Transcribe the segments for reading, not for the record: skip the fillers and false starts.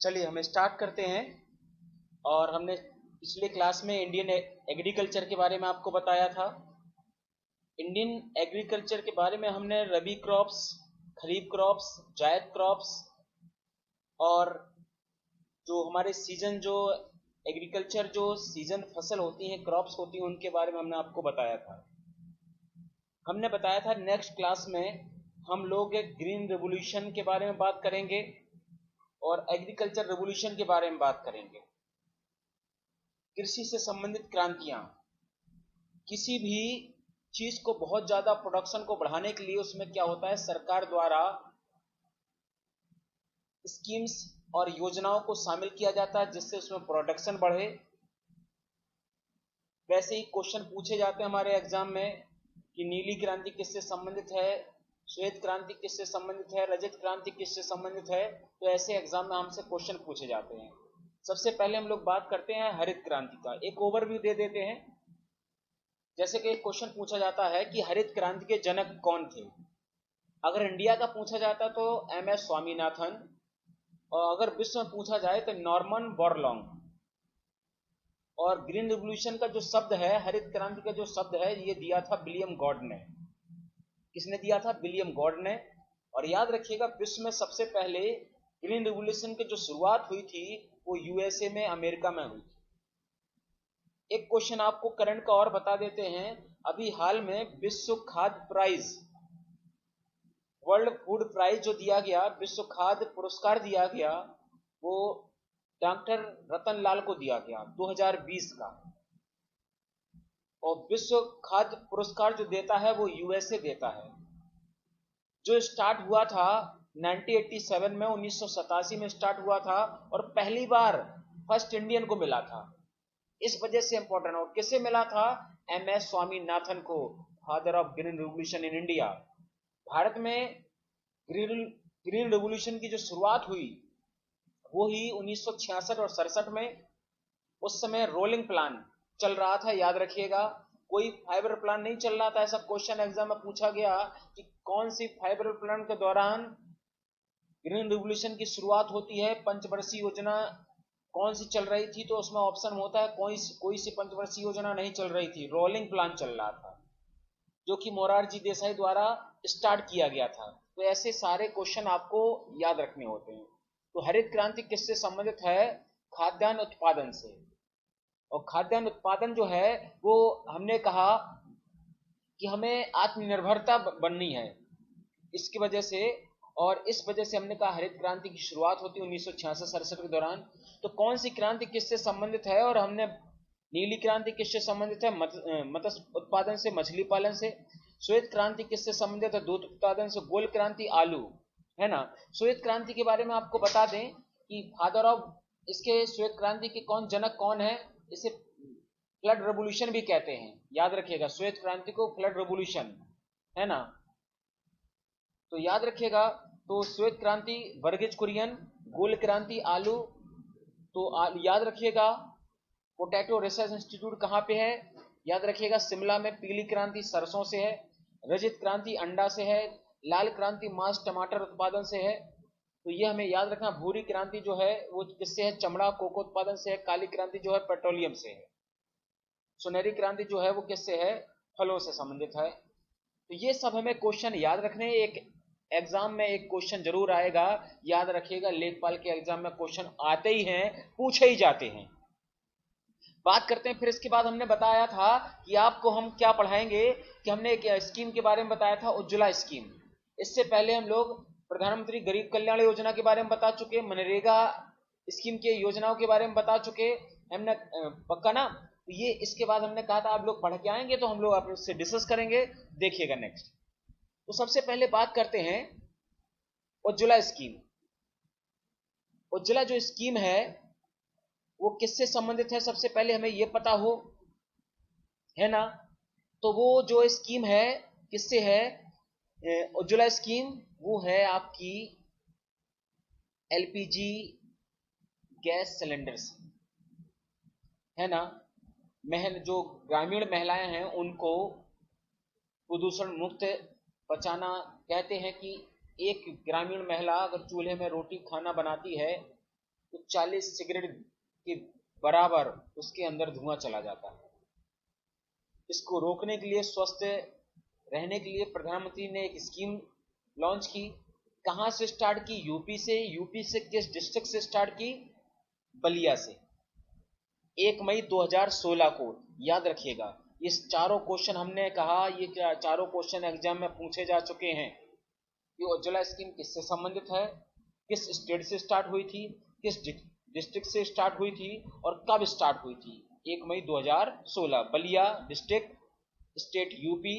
चलिए हम स्टार्ट करते हैं। और हमने पिछले क्लास में इंडियन एग्रीकल्चर के बारे में आपको बताया था। इंडियन एग्रीकल्चर के बारे में हमने रबी क्रॉप्स, खरीफ क्रॉप्स, जायद क्रॉप्स और जो हमारे सीजन जो एग्रीकल्चर जो सीजन फसल होती हैं, क्रॉप्स होती हैं, उनके बारे में हमने आपको बताया था। हमने बताया था नेक्स्ट क्लास में हम लोग एक ग्रीन रेवोल्यूशन के बारे में बात करेंगे और एग्रीकल्चर रेवोल्यूशन के बारे में बात करेंगे। कृषि से संबंधित क्रांतियां, किसी भी चीज को बहुत ज्यादा प्रोडक्शन को बढ़ाने के लिए उसमें क्या होता है, सरकार द्वारा स्कीम्स और योजनाओं को शामिल किया जाता है जिससे उसमें प्रोडक्शन बढ़े। वैसे ही क्वेश्चन पूछे जाते हैं हमारे एग्जाम में कि नीली क्रांति किससे संबंधित है, श्वेत क्रांति किससे संबंधित है, रजत क्रांति किससे संबंधित है। तो ऐसे एग्जाम में हमसे क्वेश्चन पूछे जाते हैं। सबसे पहले हम लोग बात करते हैं हरित क्रांति का। एक ओवरव्यू दे देते हैं। जैसे कि एक क्वेश्चन पूछा जाता है कि हरित क्रांति के जनक कौन थे। अगर इंडिया का पूछा जाता तो एम.एस. स्वामीनाथन, और अगर विश्व में पूछा जाए तो नॉर्मन बोरलॉन्ग। और ग्रीन रिवोल्यूशन का जो शब्द है, हरित क्रांति का जो शब्द है, ये दिया था विलियम गॉड ने। किसने दिया था? विलियम गॉड ने। और याद रखिएगा, विश्व में सबसे पहले ग्रीन रिवोल्यूशन की जो शुरुआत हुई थी वो यूएसए में, अमेरिका में हुई थी। एक क्वेश्चन आपको करंट का और बता देते हैं। अभी हाल में विश्व खाद्य प्राइज, वर्ल्ड फूड प्राइज जो दिया गया, विश्व खाद्य पुरस्कार दिया गया, वो डॉक्टर रतन लाल को दिया गया 2020 का। और विश्व खाद्य पुरस्कार जो देता है वो यूएसए देता है। जो स्टार्ट हुआ था 1987 में, 1987 में स्टार्ट हुआ था और पहली बार फर्स्ट इंडियन को मिला था। इस वजह से इंपॉर्टेंट। और किसे मिला था? एम.एस. स्वामीनाथन को, father of green revolution in India. Bharat में ग्रीन रेवोल्यूशन की जो शुरुआत हुई वो ही 1966 और 67 में। उस समय रोलिंग प्लान चल रहा था, याद रखिएगा। कोई फाइबर प्लान नहीं चल रहा था। ऐसा क्वेश्चन एग्जाम में पूछा गया कि कौन सी फाइबर प्लान के दौरान ग्रीन रेवोल्यूशन की शुरुआत होती है, पंचवर्षीय योजना कौन सी चल रही थी। तो उसमें ऑप्शन होता है कोई सी पंचवर्षीय योजना नहीं चल रही थी, रोलिंग प्लान चल रहा था, जो कि मोरारजी देसाई द्वारा स्टार्ट किया गया था। तो ऐसे सारे क्वेश्चन आपको याद रखने होते हैं। तो हरित क्रांति किससे संबंधित है? खाद्यान्न उत्पादन से। और खाद्यान्न उत्पादन जो है वो हमने कहा कि हमें आत्मनिर्भरता बननी है इसकी वजह से। और इस वजह से हमने कहा हरित क्रांति की शुरुआत होती है 1966-67 के दौरान। तो कौन सी क्रांति किससे संबंधित है? और हमने नीली क्रांति किससे संबंधित है? मत्स्य उत्पादन से, मछली पालन से। श्वेत क्रांति किससे संबंधित है? दूध उत्पादन से। गोल क्रांति आलू, है ना। श्वेत क्रांति के बारे में आपको बता दें कि फादर ऑफ इसके श्वेत क्रांति के जनक कौन है? इसे फ्लड रेवोल्यूशन भी कहते हैं, याद रखिएगा। श्वेत क्रांति को फ्लड रेवोल्यूशन, है ना। तो याद रखिएगा। तो श्वेत क्रांति वर्गीज कुरियन, गोल क्रांति आलू। तो याद रखिएगा। पोटैटो रिसर्च इंस्टीट्यूट कहाँ पे है? याद रखिएगा, शिमला में। पीली क्रांति सरसों से है। रजत क्रांति अंडा से है। लाल क्रांति मांस टमाटर उत्पादन से है। तो ये हमें याद रखना। भूरी क्रांति जो है वो किससे है? चमड़ा कोको उत्पादन से है। काली क्रांति जो है पेट्रोलियम से है। सुनहरी क्रांति जो है वो किससे है? फलों से संबंधित है। तो ये सब हमें क्वेश्चन याद रखने। एक एग्जाम में एक क्वेश्चन जरूर आएगा, याद रखिएगा। लेखपाल के एग्जाम में क्वेश्चन आते ही हैं, पूछे ही जाते हैं। बात करते हैं फिर। इसके बाद हमने बताया था कि आपको हम क्या पढ़ाएंगे, कि हमने एक स्कीम के बारे में बताया था, उज्ज्वला स्कीम। इससे पहले हम लोग प्रधानमंत्री गरीब कल्याण योजना के बारे में बता चुके, मनरेगा स्कीम के योजनाओं के बारे में बता चुके हमने, पक्का ना। तो ये इसके बाद हमने कहा था आप लोग पढ़ के आएंगे तो हम लोग आपसे डिस्कस करेंगे। देखिएगा नेक्स्ट। तो सबसे पहले बात करते हैं उज्ज्वला स्कीम। उज्ज्वला जो स्कीम है वो किससे संबंधित है, सबसे पहले हमें यह पता हो, है ना। तो वो जो स्कीम है किससे है? उज्ज्वला स्कीम वो है आपकी एलपीजी गैस सिलेंडर से, है ना। जो ग्रामीण महिलाएं हैं उनको प्रदूषण मुक्त बचाना। कहते हैं कि एक ग्रामीण महिला अगर चूल्हे में रोटी खाना बनाती है तो 40 सिगरेट के बराबर उसके अंदर धुआं चला जाता है। इसको रोकने के लिए, स्वस्थ रहने के लिए प्रधानमंत्री ने एक स्कीम लॉन्च की। कहां से स्टार्ट की? यूपी से। यूपी से किस डिस्ट्रिक्ट से स्टार्ट की? बलिया से। 1 मई 2016 को। याद रखिएगा, ये चारों क्वेश्चन हमने कहा, ये चारों क्वेश्चन एग्जाम में पूछे जा चुके हैं। ये उज्ज्वला स्कीम किससे संबंधित है, किस स्टेट से स्टार्ट हुई थी, किस डिस्ट्रिक्ट से स्टार्ट हुई थी और कब स्टार्ट हुई थी? 1 मई 2016, Ballia district, state UP,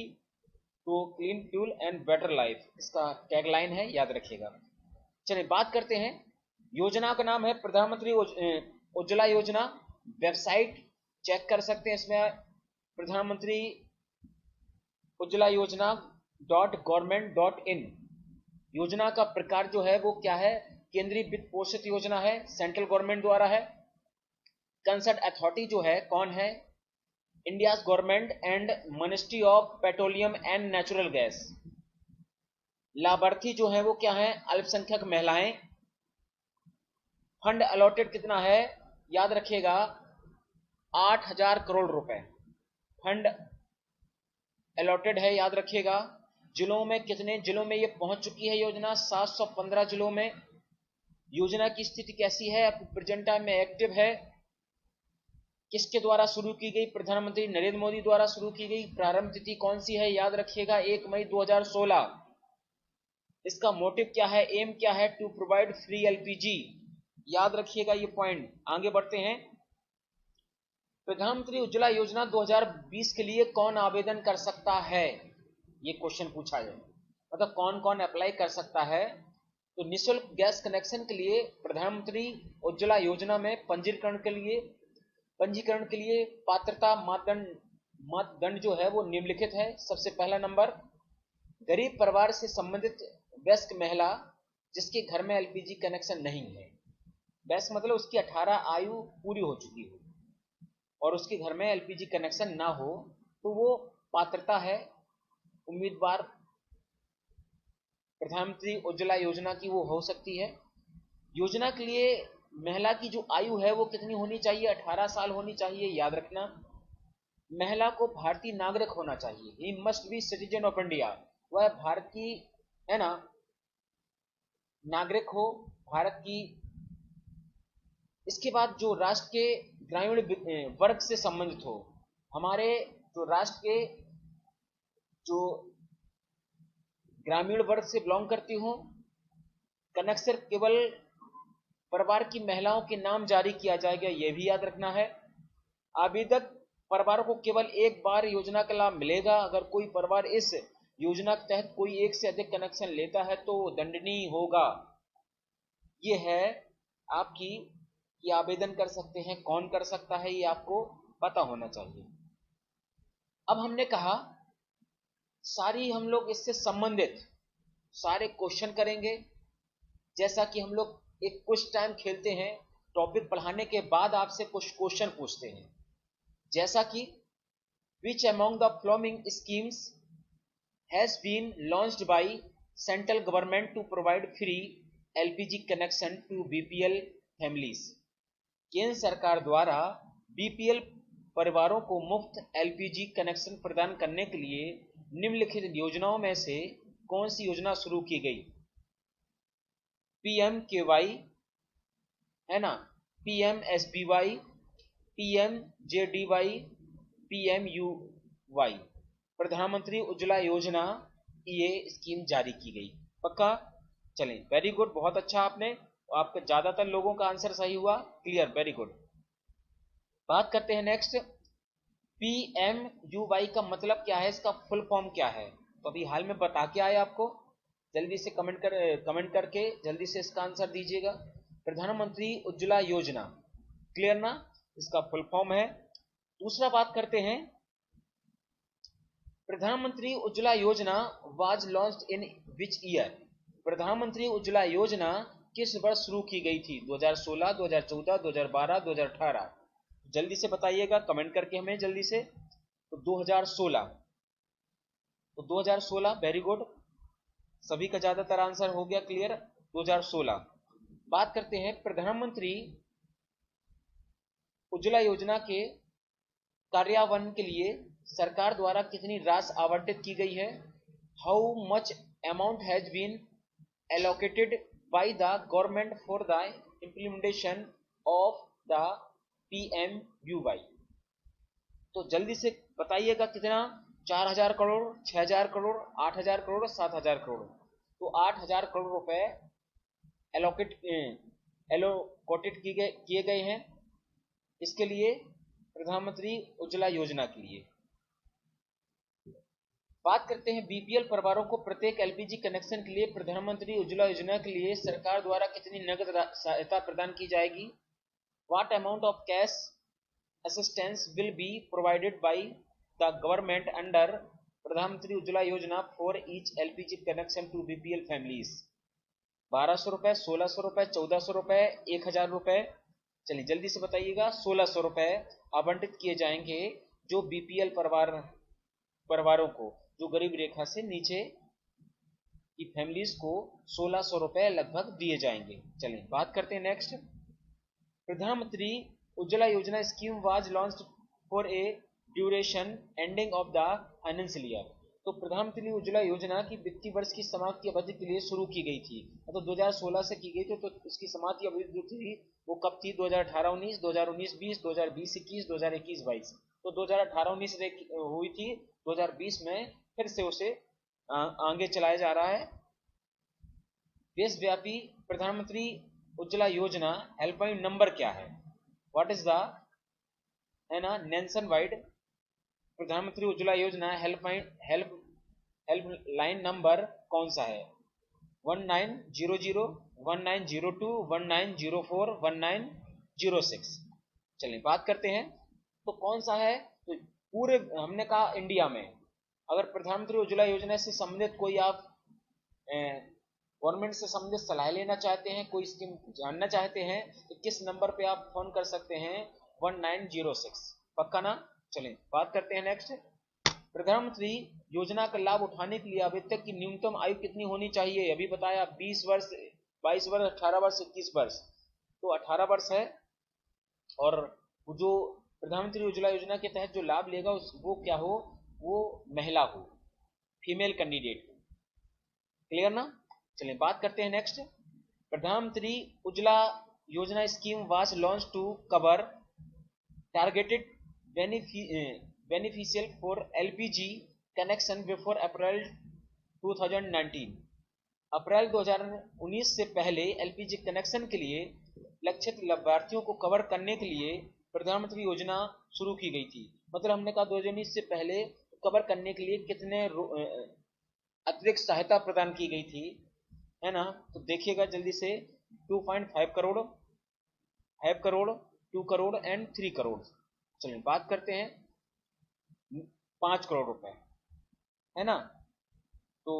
to clean fuel and better life, इसका टैगलाइन है, याद रखिएगा। चलिए बात करते हैं। योजना का नाम है प्रधानमंत्री उज्ज्वला योजना। वेबसाइट चेक कर सकते हैं, इसमें प्रधानमंत्री उज्ज्वला योजना .government.in। योजना का प्रकार जो है वो क्या है? केंद्रीय वित्त पोषित योजना है, सेंट्रल गवर्नमेंट द्वारा है। कंसर्न अथॉरिटी जो है कौन है? India government and ministry of petroleum and natural gas. लाभार्थी जो है वो क्या है? अल्पसंख्यक महिलाएं। फंड अलॉटेड कितना है? याद रखिएगा 8,000 करोड़ रुपए फंड अलॉटेड है, याद रखिएगा। जिलों में कितने जिलों में ये पहुंच चुकी है योजना? 715 जिलों में। योजना की स्थिति कैसी है? प्रेजेंट टाइम में एक्टिव है। किसके द्वारा शुरू की गई? प्रधानमंत्री नरेंद्र मोदी द्वारा शुरू की गई। प्रारंभ तिथि कौन सी है? याद रखिएगा 1 मई 2016। इसका मोटिव क्या है, एम क्या है? To provide free LPG. याद रखिएगा ये पॉइंट। आगे बढ़ते हैं। प्रधानमंत्री उज्ज्वला योजना 2020 के लिए कौन आवेदन कर सकता है? ये क्वेश्चन पूछा जाए, मतलब कौन कौन अप्लाई कर सकता है। तो निःशुल्क गैस कनेक्शन के लिए प्रधानमंत्री उज्ज्वला योजना में पंजीकरण के लिए पात्रता मापदंड जो है वो निम्नलिखित है। सबसे पहला नंबर, गरीब परिवार से संबंधित वयस्क महिला जिसके घर में एलपीजी कनेक्शन नहीं है। वयस्क मतलब उसकी 18 आयु पूरी हो चुकी हो और उसके घर में एलपीजी कनेक्शन ना हो, तो वो पात्रता है उम्मीदवार प्रधानमंत्री उज्ज्वला योजना की, वो हो सकती है। योजना के लिए महिला की जो आयु है वो कितनी होनी चाहिए? 18 साल होनी चाहिए, याद रखना। महिला को भारतीय नागरिक होना चाहिए, he must be citizen of India, वह भारत की है ना नागरिक हो, भारत की। इसके बाद जो राष्ट्र के ग्रामीण वर्ग से संबंधित हो, हमारे जो राष्ट्र के जो ग्रामीण वर्ग से बिलोंग करती हो। कनेक्शन केवल परिवार की महिलाओं के नाम जारी किया जाएगा, यह भी याद रखना है। आवेदक परिवार को केवल एक बार योजना का लाभ मिलेगा। अगर कोई परिवार इस योजना के तहत कोई एक से अधिक कनेक्शन लेता है तो दंडनीय होगा। यह है आपकी कि आवेदन कर सकते हैं, कौन कर सकता है ये आपको पता होना चाहिए। अब हमने कहा सारी हम लोग इससे संबंधित सारे क्वेश्चन करेंगे। जैसा कि हम लोग एक कुछ टाइम खेलते हैं, टॉपिक पढ़ाने के बाद आपसे कुछ क्वेश्चन पूछते हैं, जैसा कि which among the following schemes has been launched by central government to provide free LPG connection to BPL families। केंद्र सरकार द्वारा बीपीएल परिवारों को मुफ्त एलपीजी कनेक्शन प्रदान करने के लिए निम्नलिखित योजनाओं में से कौन सी योजना शुरू की गई? पीएमकेवाई है ना, पीएमएसबीवाई, पीएमजेडीवाई, पीएमयूवाई। प्रधानमंत्री उज्ज्वला योजना ये स्कीम जारी की गई। पक्का? चलें, वेरी गुड, बहुत अच्छा आपने, आपका ज्यादातर लोगों का आंसर सही हुआ। Clear, very good. बात करते हैं नेक्स्ट। पीएमयूवाई का मतलब क्या है, इसका फुल फॉर्म क्या है? तो अभी हाल में बता के आए आपको, जल्दी से कमेंट करके जल्दी से इसका आंसर दीजिएगा। प्रधानमंत्री उज्ज्वला योजना, क्लियर ना, इसका फुल फॉर्म है। दूसरा बात करते हैं, प्रधानमंत्री उज्ज्वला योजना was launched in which year? प्रधानमंत्री उज्ज्वला योजना किस वर्ष शुरू की गई थी? 2016, 2014, 2012, 2018? जल्दी से बताइएगा कमेंट करके हमें जल्दी से। तो 2016, तो 2016, वेरी गुड, सभी का ज्यादातर आंसर हो गया क्लियर। 2016 बात करते हैं प्रधानमंत्री उज्ज्वला योजना के कार्यान्वयन के लिए सरकार द्वारा कितनी राशि आवंटित की गई है। How much amount has been allocated by the government for the implementation of the PMUY। तो जल्दी से बताइएगा कितना, 4000 करोड़, 6000 करोड़, 8000 करोड़, 7000 करोड़। तो 8000 करोड़ रुपए एलोकेटेड किए गए हैं इसके लिए, प्रधानमंत्री उज्ज्वला योजना के लिए। बात करते हैं BPL परिवारों को प्रत्येक LPG कनेक्शन के लिए प्रधानमंत्री उज्ज्वला योजना के लिए सरकार द्वारा कितनी नगद सहायता प्रदान की जाएगी। What amount of cash assistance will be provided by the government under प्रधानमंत्री उज्ज्वला योजना for each LPG connection to BPL families। 1200 रुपए, 1600 रुपए, 1400 रुपए, 1000 रुपए। चलिए जल्दी से बताइएगा। 1600 रुपए आवंटित किए जाएंगे जो BPL परिवारों को, जो गरीब रेखा से नीचे की फैमिलीज को 1600 रुपए लगभग दिए जाएंगे। चलिए बात करते हैं next. Pradhanmantri Ujjwala Yojana scheme was launched for a duration ending of the financial year. तो प्रधानमंत्री उज्ज्वला योजना की वित्तीय वर्ष की समाप्ति अवधि के लिए शुरू की गई थी, मतलब 2016 से की गई थी। तो इसकी समाप्ति अवधि जो थी वो कब थी, 2018-19, 2019-20, 2020-21, 2021-22। तो 2018-19 हुई थी, 2020 में फिर से उसे आगे चलाया जा रहा है। देशव्यापी प्रधानमंत्री उज्ज्वला योजना हेल्पलाइन नंबर क्या है, व्हाट इज द, है ना, नेशन वाइड प्रधानमंत्री उज्ज्वला योजना हेल्पलाइन नंबर कौन सा है। 1900, 1902, 1904, 1906। चलिए बात करते हैं तो कौन सा है। तो पूरे हमने कहा इंडिया में अगर प्रधानमंत्री उज्ज्वला योजना से संबंधित कोई आप गवर्नमेंट से संबंधित सलाह लेना चाहते हैं, कोई स्कीम जानना चाहते हैं, तो किस नंबर पे आप फोन कर सकते हैं, 1906। पक्का ना। चलें बात करते हैं नेक्स्ट। प्रधानमंत्री योजना का लाभ उठाने के लिए आवेदक की न्यूनतम आयु कितनी होनी चाहिए। अभी बताया 20 वर्ष, 22 वर्ष, 18 वर्ष, 21 वर्ष। तो 18 वर्ष है। और जो प्रधानमंत्री उज्ज्वला योजना के तहत जो लाभ लेगा वो क्या हो, वो महिला हो, फीमेल कैंडिडेट। क्लियर ना। चलिए बात करते हैं next. Pradhanmantri Ujjwala Yojana scheme was launch to cover targeted beneficial for LPG connection before April 2019। April 2019 से पहले LPG कनेक्शन के लिए लक्षित लाभार्थियों को कवर करने के लिए प्रधानमंत्री योजना शुरू की गई थी। मतलब हमने कहा 2019 से पहले कवर करने के लिए कितने अतिरिक्त सहायता प्रदान की गई थी, है ना। तो देखिएगा जल्दी से, 2.5 करोड़, 5 करोड़, 2 करोड़ एंड 3 करोड़। चलिए बात करते हैं 5 करोड़ रुपए, है ना। तो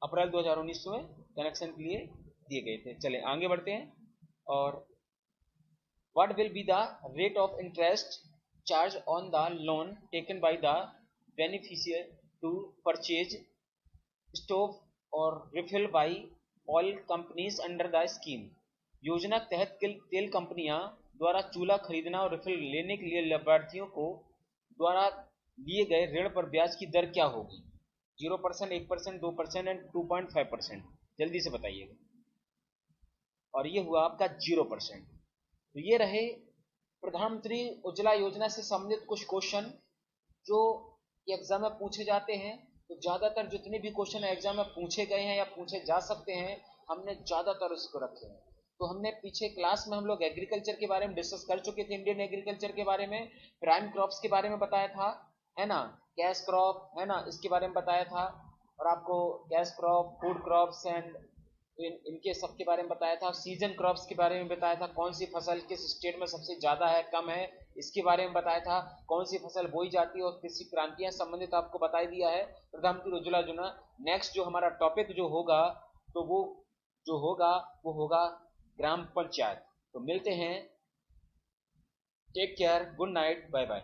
अप्रैल 2019 में कनेक्शन के लिए दिए गए थे। चलिए आगे बढ़ते हैं। और what will be the rate of interest charge on the loan taken by the beneficiary to purchase stove और refill by oil companies under the scheme. योजना के तहत तेल कंपनियां द्वारा चूल्हा खरीदना और रिफिल लेने के लिए लाभार्थियों को द्वारा लिए गए ऋण पर ब्याज की दर क्या होगी। 0%, 1%, 2% एंड 2.5%। जल्दी से बताइएगा। और ये हुआ आपका 0%। तो ये रहे प्रधानमंत्री उज्ज्वला योजना से संबंधित कुछ क्वेश्चन जो एग्जाम में पूछे जाते हैं। तो ज्यादातर जितने भी क्वेश्चन एग्जाम में पूछे गए हैं या पूछे जा सकते हैं, हमने ज्यादातर उसको रखे हैं। तो हमने पीछे क्लास में हम लोग एग्रीकल्चर के बारे में डिस्कस कर चुके थे, इंडियन एग्रीकल्चर के बारे में, प्राइम क्रॉप्स के बारे में बताया था, है ना, कैश क्रॉप, है ना, इसके बारे में बताया था। और आपको cash crop, food crops and इनके सब के बारे में बताया था। सीजन क्रॉप्स के बारे में बताया था, कौन सी फसल किस स्टेट में सबसे ज्यादा है, कम है, इसके बारे में बताया था। कौन सी फसल बोई जाती है और कृषि क्रांतियां संबंधित आपको बता दिया है प्रधानमंत्री उज्ज्वला योजना। नेक्स्ट जो हमारा टॉपिक जो होगा, तो वो होगा ग्राम पंचायत। तो मिलते हैं, take care, good night, bye bye.